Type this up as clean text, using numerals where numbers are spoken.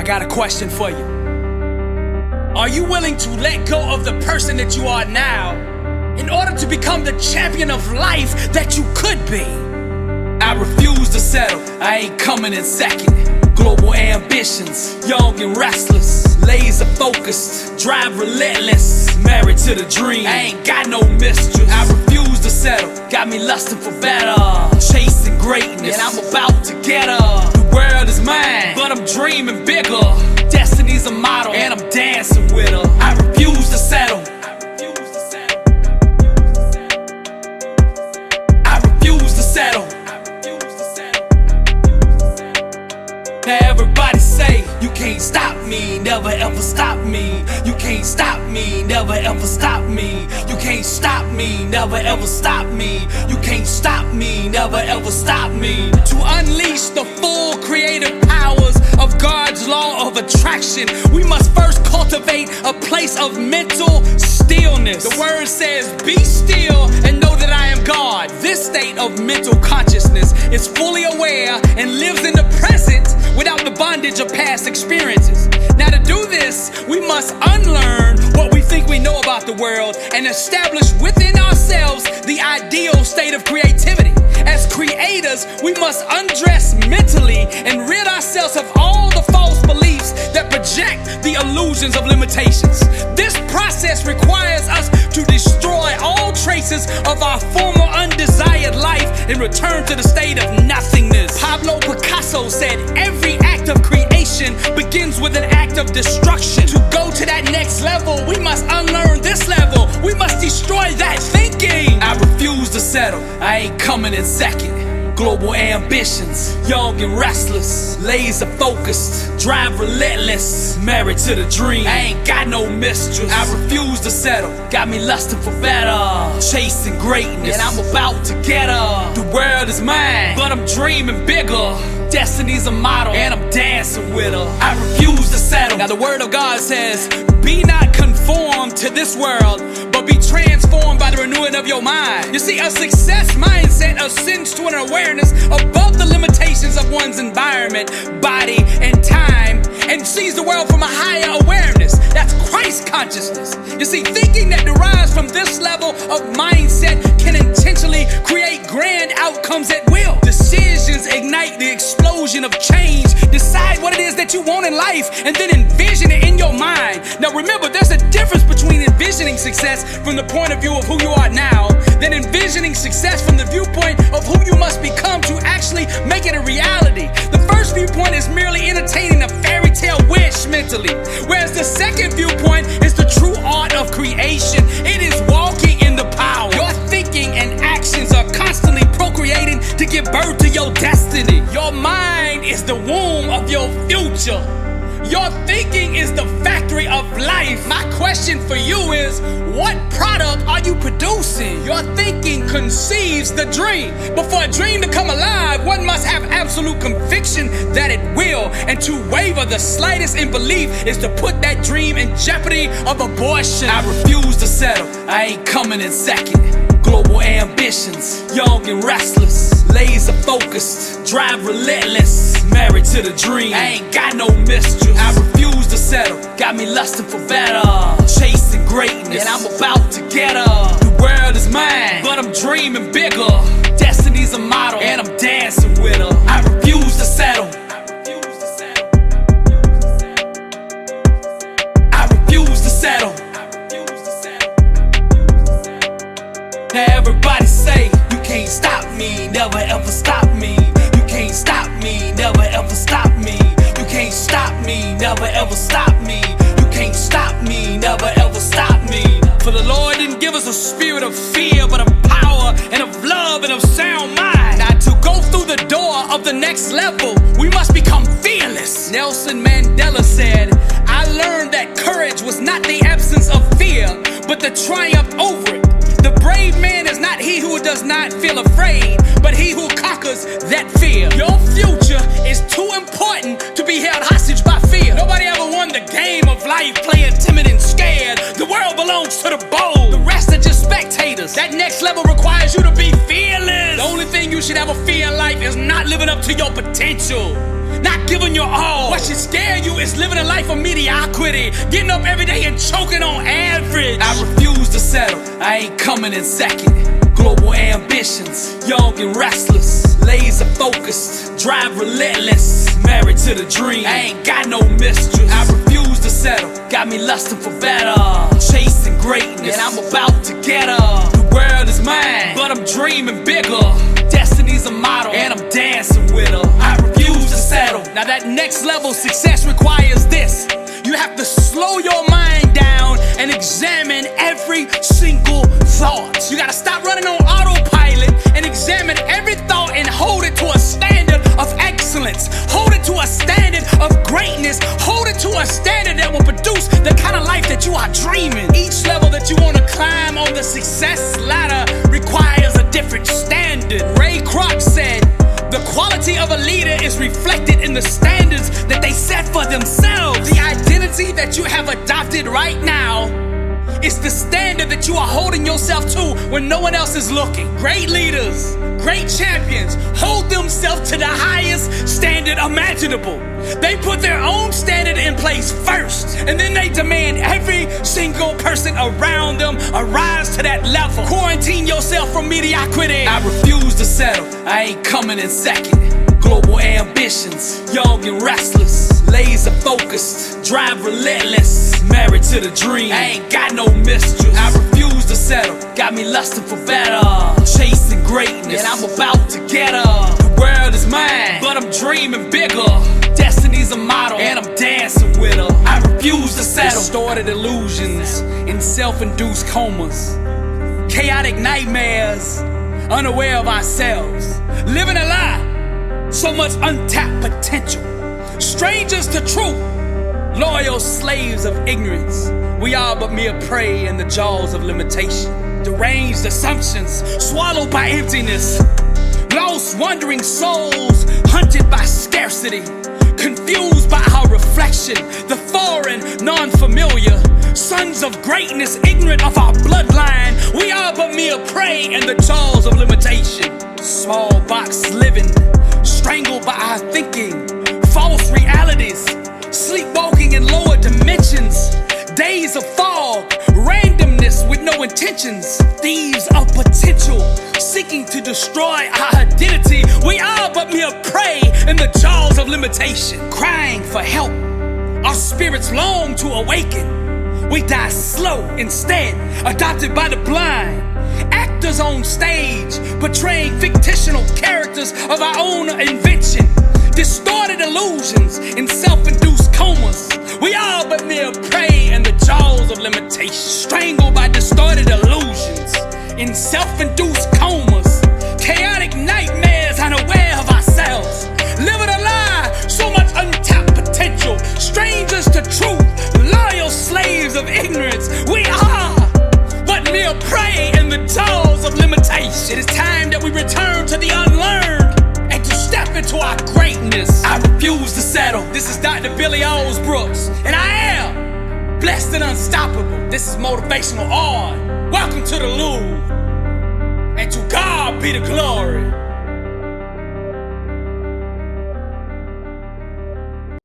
got a question for you. Are you willing to let go of the person that you are now in order to become the champion of life that you could be? I refuse to settle, I ain't coming in second. Global ambitions, young and restless, laser focused, drive relentless, married to the dream, I ain't got no mistress. I refuse to settle, got me lusting for better, chasing greatness, and I'm about to get her. The world is mine, but I'm dreaming bigger. Destiny's a model, and I'm dancing with her. I refuse to settle. I refuse to settle. Everybody say, you can't stop me, never ever stop me. You can't stop me, never ever stop me. You can't stop me, never ever stop me. You can't stop me, never ever stop me. To unleash the full creative powers of God's law of attraction, we must first cultivate a place of mental stillness. The word says, be still and know that I am God. This state of mental consciousness is fully aware and lives in the present without the bondage of past experiences. Now to do this, we must unlearn what we think we know about the world and establish within ourselves the ideal state of creativity. As creators, we must undress mentally and rid ourselves of all the false beliefs that project the illusions of limitations. This process requires us to destroy all traces of our former undesired life and return to the state of nothingness. Pablo Picasso said, every act of creation begins with an act of destruction. To go to that next level, we must unlearn this level. We must destroy that thinking. I refuse to settle, I ain't coming in second. Global ambitions, young and restless, laser focused, drive relentless, married to the dream, I ain't got no mistress. I refuse to settle, got me lusting for better, chasing greatness, and I'm about to get her. The world is mine, but I'm dreaming bigger. Destiny's a model, and I'm dancing with her. I refuse to settle. Now the word of God says, be not conformed to this world, but be transformed by the renewing of your mind. You see, a success mindset ascends to an awareness above the limitations of one's environment, body, and time, and sees the world from a higher awareness. That's Christ consciousness. You see, thinking that derives from this level of mindset can intentionally create grand outcomes at will. Decisions ignite the explosion of change. Decide what it is that you want in life and then envision it in your mind. Now remember, there's a difference between envisioning success from the point of view of who you are now, than envisioning success from the viewpoint of who you must become to actually make it a reality. The first viewpoint is merely entertaining a fairy tale wish mentally, whereas the second viewpoint is the true art of creation. It is walking in the power. Your thinking and actions are constantly procreating to give birth to your destiny. Your mind is the womb of your future. Your thinking is the factory of life. My question for you is, what product are you producing? Your thinking conceives the dream. But for a dream to come alive, one must have absolute conviction that it will. And to waver the slightest in belief is to put that dream in jeopardy of abortion. I refuse to settle, I ain't coming in second. Global ambitions, young and restless, laser focused, drive relentless, married to the dream, I ain't got no mistress. I refuse to settle, got me lusting for better, chasing greatness, and I'm about to get her. The world is mine, but I'm dreaming bigger. Destiny's a model, and I'm dancing with her. I refuse to settle. I refuse to settle. Everybody say, you can't stop me, never ever stop me. You can't stop me, never ever stop me. You can't stop me, never ever stop me. You can't stop me, never ever stop me. For the Lord didn't give us a spirit of fear, but of power and of love and of sound mind. Now to go through the door of the next level, we must become fearless. Nelson Mandela said, I learned that courage was not the absence of fear, but the triumph over it. The brave man is not he who does not feel afraid, but he who conquers that fear. Your future is too important to be held hostage by fear. Nobody ever won the game of life playing timid and scared. The world belongs to the bold. The rest are just spectators. That next level requires you to be fearless. The only thing you should ever fear in life is not living up to your potential, not giving your all. What should scare you is living a life of mediocrity, getting up every day and choking on average. I refuse to settle, I ain't coming in second. Global ambitions, young and restless, laser focused, drive relentless, married to the dream, I ain't got no mistress. I refuse to settle, got me lusting for better, chasing greatness, and I'm about to get her. The world is mine, but I'm dreaming bigger. Destiny's a model, and I'm dancing with her. I refuse to settle. Now that next level success requires this. You have to slow your mind down and examine every single thought. You gotta stop running on autopilot and examine every thought and hold it to a standard of excellence. Hold it to a standard of greatness. Hold it to a standard that will produce the kind of life that you are dreaming. Each level that you want to climb on the success ladder requires a different standard. Ray Kroc said, the quality of a leader is reflected in the standards that they set for themselves. The identity that you have adopted right now is the standard that you are holding yourself to when no one else is looking. Great leaders, great champions hold themselves to the highest standard imaginable. They put their own standard in place first, and then they demand every single person around them arise to that level. Quarantine yourself from mediocrity. I refuse to settle, I ain't coming in second. Global ambitions, young and restless, laser focused, drive relentless, married to the dream, I ain't got no mistress. I refuse to settle, got me lusting for better, chasing greatness, and I'm about to get her. The world is mine, but I'm dreaming bigger. Destiny's a model, and I'm dancing with her. I refuse to settle. Distorted illusions in self-induced comas, chaotic nightmares, unaware of ourselves, living a lie. So much untapped potential. Strangers to truth, loyal slaves of ignorance. We are but mere prey in the jaws of limitation. Deranged assumptions, swallowed by emptiness. Lost wandering souls, hunted by scarcity. Confused by our reflection, the foreign, non-familiar. Sons of greatness, ignorant of our bloodline. We are but mere prey in the jaws of limitation. Small box living, strangled by our thinking, false realities, sleepwalking in lower dimensions, days of fog, randomness with no intentions, thieves of potential, seeking to destroy our identity. We are but mere prey in the jaws of limitation, crying for help. Our spirits long to awaken. We die slow instead, adopted by the blind. Actors on stage, portraying fictional characters of our own invention. Distorted illusions in self-induced comas. We are but mere prey in the jaws of limitation. Strangled by distorted illusions in self-induced comas. Chaotic nightmares, unaware of ourselves. Living a lie, so much untapped potential. Strangers to truth, loyal slaves of ignorance. We are but mere prey in the jaws of limitation. It is time that we return to the unlearned and to step into our greatness. I refuse to settle. This is Dr. Billy Alsbrooks, and I am blessed and unstoppable. This is Motivational art. Welcome to the Louvre, and to God be the glory.